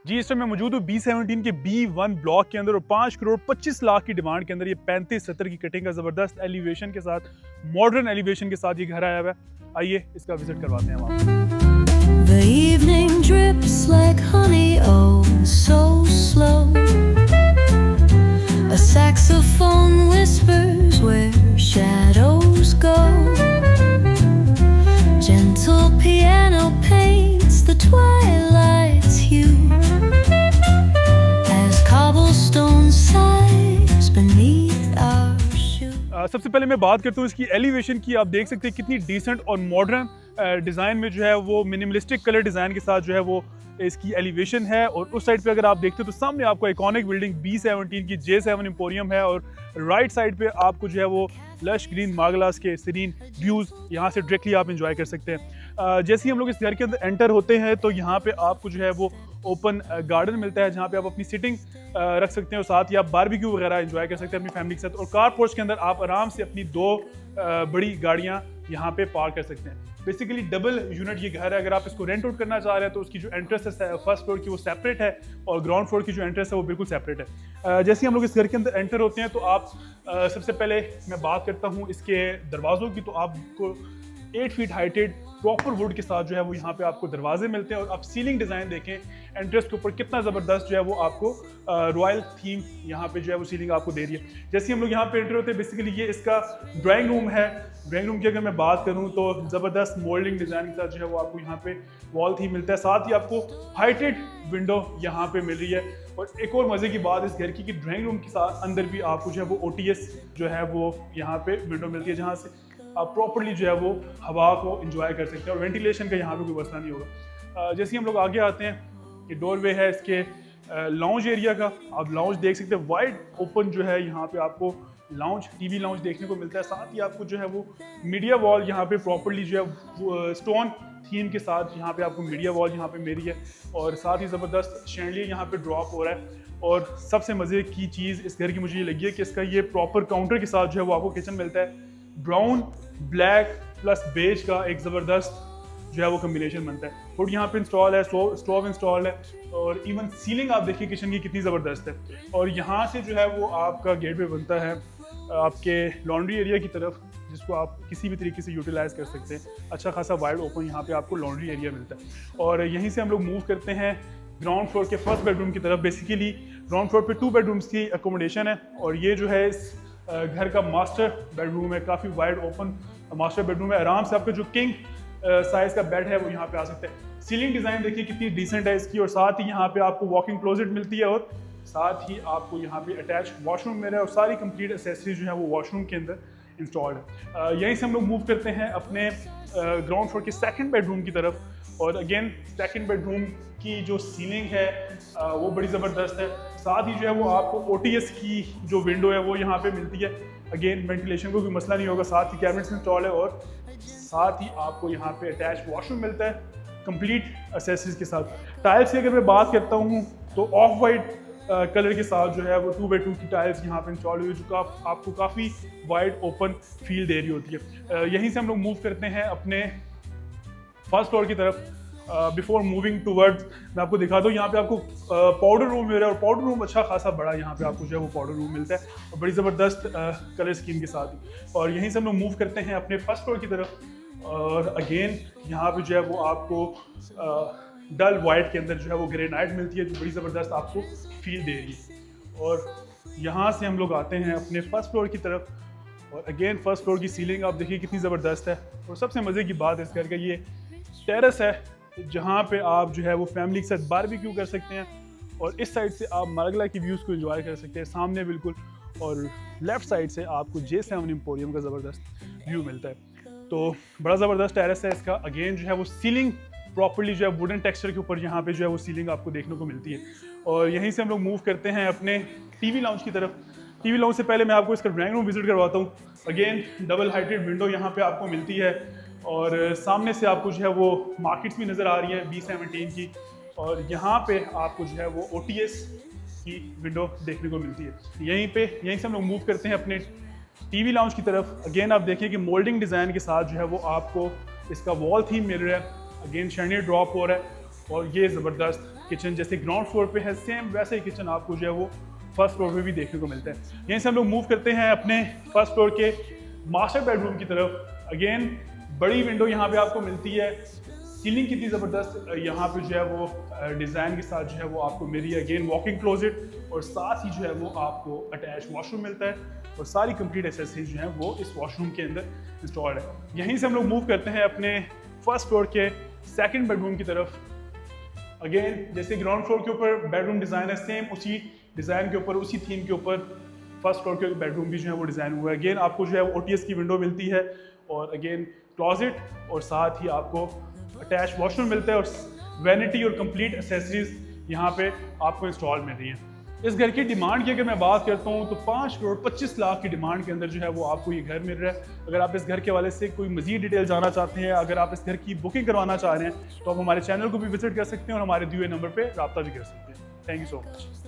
जी, इस टाइम मैं मौजूद हूँ B17 के B1 ब्लॉक के अंदर और 5 करोड़ 25 लाख की डिमांड के अंदर ये 35-70 की कटिंग का ज़बरदस्त एलिवेशन के साथ, मॉडर्न एलिवेशन के साथ ये घर आया हुआ है। आइए इसका विजिट करवाते हैं हम आपको। The evening drips like honey, oh, so slow. A saxophone whispers where shadows go. Gentle piano paints the twilight's hue as cobblestone sighs beneath our shoes. सबसे पहले मैं बात करता हूँ इसकी एलिवेशन की। आप देख सकते हैं कितनी डिसेंट और मॉडर्न डिज़ाइन में जो है वो मिनिमलिस्टिक कलर डिज़ाइन के साथ जो है वो इसकी एलिवेशन है। और उस साइड पे अगर आप देखते हो तो सामने आपको आइकॉनिक बिल्डिंग B17 की J7 एम्पोरियम है और राइट साइड पे आपको जो है वो लश ग्रीन मार्गलास के सीरीन व्यूज़ यहाँ से डायरेक्टली आप एंजॉय कर सकते हैं। जैसे ही हम लोग इस घर के अंदर एंटर होते हैं तो यहाँ पे आपको जो है वो ओपन गार्डन मिलता है जहाँ पे आप अपनी सिटिंग रख सकते हैं और साथ ही आप बारबेक्यू वगैरह एंजॉय कर सकते हैं अपनी फैमिली के साथ। और कार पोर्च के अंदर आप आराम से अपनी दो बड़ी गाड़ियाँ यहाँ पे पार्क कर सकते हैं। बेसिकली डबल यूनिट ये घर है। अगर आप इसको रेंट आउट करना चाह रहे हैं तो उसकी जो एंट्रेंस है फर्स्ट फ्लोर की वो सेपरेट है और ग्राउंड फ्लोर की जो एंट्रेंस है वो बिल्कुल सेपरेट है। जैसे ही हम लोग इस घर के अंदर एंटर होते हैं तो आप सबसे पहले मैं बात करता हूँ इसके दरवाज़ों की। तो आपको 8 फीट हाइटेड प्रॉपर वुड के साथ जो है वो यहाँ पे आपको दरवाजे मिलते हैं। और आप सीलिंग डिज़ाइन देखें एंट्रेंस के ऊपर कितना ज़बरदस्त जो है वो आपको रॉयल थीम यहाँ पे जो है वो सीलिंग आपको दे रही है। जैसे ही हम लोग यहाँ पे एंटर होते हैं बेसिकली ये इसका ड्राइंग रूम है। ड्राइंग रूम की अगर मैं बात करूँ तो ज़बरदस्त मोल्डिंग डिज़ाइन के साथ जो है वो आपको यहाँ पे वॉल थीम मिलता है। साथ ही आपको हाइटेड विंडो यहाँ पे मिल रही है। और एक और मज़े की बात इस घर की कि ड्राइंग रूम के साथ अंदर भी आपको जो है वो OTS जो है वो यहाँ पे विंडो मिलती है जहाँ से आप प्रॉपर्ली जो है वो हवा को एंजॉय कर सकते हैं और वेंटिलेशन का यहाँ पे कोई मसला नहीं होगा। जैसे ही हम लोग आगे आते हैं ये डोरवे है इसके लाउंज एरिया का। आप लाउंज देख सकते हैं वाइड ओपन जो है यहाँ पे आपको लाउंज टीवी लाउंज देखने को मिलता है। साथ ही आपको जो है वो मीडिया वॉल यहाँ पे प्रॉपर्ली जो है स्टोन थीम के साथ यहाँ पे आपको मीडिया वॉल यहाँ पे मेरी है और साथ ही ज़बरदस्त शैंडलियर यहाँ पे ड्रॉप हो रहा है। और सबसे मज़े की चीज़ इस घर की मुझे ये लगी है कि इसका ये प्रॉपर काउंटर के साथ जो है वो आपको किचन मिलता है। ब्राउन ब्लैक प्लस बेज का एक ज़बरदस्त जो है वो कम्बिनेशन बनता है। फुड यहाँ पे इंस्टॉल है, स्टोव इंस्टॉल है और इवन सीलिंग आप देखिए किचन की कितनी ज़बरदस्त है। और यहाँ से जो है वो आपका गेटवे बनता है आपके लॉन्ड्री एरिया की तरफ जिसको आप किसी भी तरीके से यूटिलाइज कर सकते हैं। अच्छा खासा वाइड ओपन यहाँ पे आपको लॉन्ड्री एरिया मिलता है। और यहीं से हम लोग मूव करते हैं ग्राउंड फ्लोर के फर्स्ट बेडरूम की तरफ। बेसिकली ग्राउंड फ्लोर पे 2 बेडरूम्स की अकोमोडेशन है और ये जो है इस घर का मास्टर बेडरूम है। काफ़ी वाइड ओपन मास्टर बेडरूम है। आराम से आपका जो किंग साइज का बेड है वो यहाँ पे आ सकता है। सीलिंग डिज़ाइन देखिए कितनी डिसेंट है इसकी। और साथ ही यहाँ पे आपको वॉकिंग क्लोजेट मिलती है और साथ ही आपको यहाँ पे अटैच वॉशरूम मिल रहा है और सारी कंप्लीट एसेसरीज जो है वो वॉशरूम के अंदर इंस्टॉल्ड है। यहीं से हम लोग मूव करते हैं अपने ग्राउंड फ्लोर के सेकंड बेडरूम की तरफ। और अगेन सेकंड बेडरूम की जो सीलिंग है वो बड़ी ज़बरदस्त है। साथ ही जो है वो आपको OTS की जो विंडो है वो यहाँ पे मिलती है। अगेन वेंटिलेशन को कोई मसला नहीं होगा। साथ ही कैबिनेट्स इंस्टॉल है और साथ ही आपको यहाँ पे अटैच वॉशरूम मिलता है कंप्लीट एक्सेसरीज के साथ। टाइल्स की अगर मैं बात करता हूँ तो ऑफ वाइट कलर के साथ जो है वो 2x2 की टाइल्स यहाँ पे इंस्टॉल हुई है जो आपको काफ़ी वाइड ओपन फील दे रही होती है। यहीं से हम लोग मूव करते हैं अपने फर्स्ट फ्लोर की तरफ। बिफोर मूविंग टूवर्ड्स मैं आपको दिखा दूँ यहाँ पे आपको पाउडर रूम मिल रहा है और पाउडर रूम अच्छा खासा बड़ा यहाँ पे आपको जो है वो पाउडर रूम मिलता है और बड़ी ज़बरदस्त कलर स्कीम के साथ ही। और यहीं से हम लोग मूव करते हैं अपने फर्स्ट फ्लोर की तरफ। और अगेन यहाँ पे जो है वो आपको डल वाइट के अंदर जो है वो ग्रेनाइट मिलती है जो बड़ी ज़बरदस्त आपको फील दे रही है। और यहाँ से हम लोग आते हैं अपने फर्स्ट फ्लोर की तरफ। और अगेन फर्स्ट फ्लोर की सीलिंग आप देखिए कितनी ज़बरदस्त है। और सबसे मज़े की बात इस घर का ये टेरेस है जहाँ पे आप जो है वो फैमिली के साथ बारबेक्यू कर सकते हैं और इस साइड से आप मार्गला की व्यूज़ को एंजॉय कर सकते हैं सामने बिल्कुल। और लेफ़्ट साइड से आपको J7 एम्पोरियम का ज़बरदस्त व्यू मिलता है। तो बड़ा ज़बरदस्त टेरेस है इसका। अगेन जो है वो सीलिंग प्रॉपर्ली जो है वुडन टेक्सचर के ऊपर यहाँ पे जो है वो सीलिंग आपको देखने को मिलती है। और यहीं से हम लोग मूव करते हैं अपने टीवी लाउंज की तरफ। टीवी लाउंज से पहले मैं आपको इसका ड्राइंग रूम विजिट करवाता हूँ। अगेन डबल हाइटेड विंडो यहाँ पे आपको मिलती है और सामने से आपको जो है वो मार्केट्स भी नज़र आ रही है B17 की। और यहाँ पे आपको जो है वो OTS की विंडो देखने को मिलती है। यहीं से हम लोग मूव करते हैं अपने टीवी लाउंज की तरफ। अगेन आप देखिए कि मोल्डिंग डिज़ाइन के साथ जो है वो आपको इसका वॉल थीम मिल रहा है। अगेन शैंडलियर ड्रॉप हो रहा है और ये ज़बरदस्त किचन जैसे ग्राउंड फ्लोर पे है, सेम वैसे ही किचन आपको जो है वो फर्स्ट फ्लोर पे भी देखने को मिलता है। यहीं से हम लोग मूव करते हैं अपने फर्स्ट फ्लोर के मास्टर बेडरूम की तरफ। अगेन बड़ी विंडो यहाँ पे आपको मिलती है, सीलिंग कितनी ज़बरदस्त यहाँ पे जो है वो डिज़ाइन के साथ जो है वो आपको मिली है। अगेन वॉकिंग क्लोजेट और साथ ही जो है वो आपको अटैच वॉशरूम मिलता है और सारी कंप्लीट एसेसरीज जो है वो इस वॉशरूम के अंदर इंस्टॉल्ड है। यहीं से हम लोग मूव करते हैं अपने फर्स्ट फ्लोर के सेकंड बेडरूम की तरफ। अगेन जैसे ग्राउंड फ्लोर के ऊपर बेडरूम डिज़ाइन है, सेम उसी डिज़ाइन के ऊपर उसी थीम के ऊपर फर्स्ट फ्लोर के बेडरूम भी जो है वो डिज़ाइन हुआ है। अगेन आपको जो है वो OTS की विंडो मिलती है और अगेन क्लॉजेट और साथ ही आपको अटैच वॉशरूम मिलता है और वैनिटी और कंप्लीट एसेसरीज यहाँ पे आपको इंस्टॉल मिल रही हैं। इस घर की डिमांड की अगर मैं बात करता हूँ तो 5 करोड़ 25 लाख की डिमांड के अंदर जो है वो आपको ये घर मिल रहा है। अगर आप इस घर के हवाले से कोई मजीद डिटेल जानना चाहते हैं, अगर आप इस घर की बुकिंग करवाना चाह रहे हैं तो आप हमारे चैनल को भी विजिट कर सकते हैं और हमारे दिए हुए नंबर पर रब्ता भी कर सकते हैं। Thank you so much.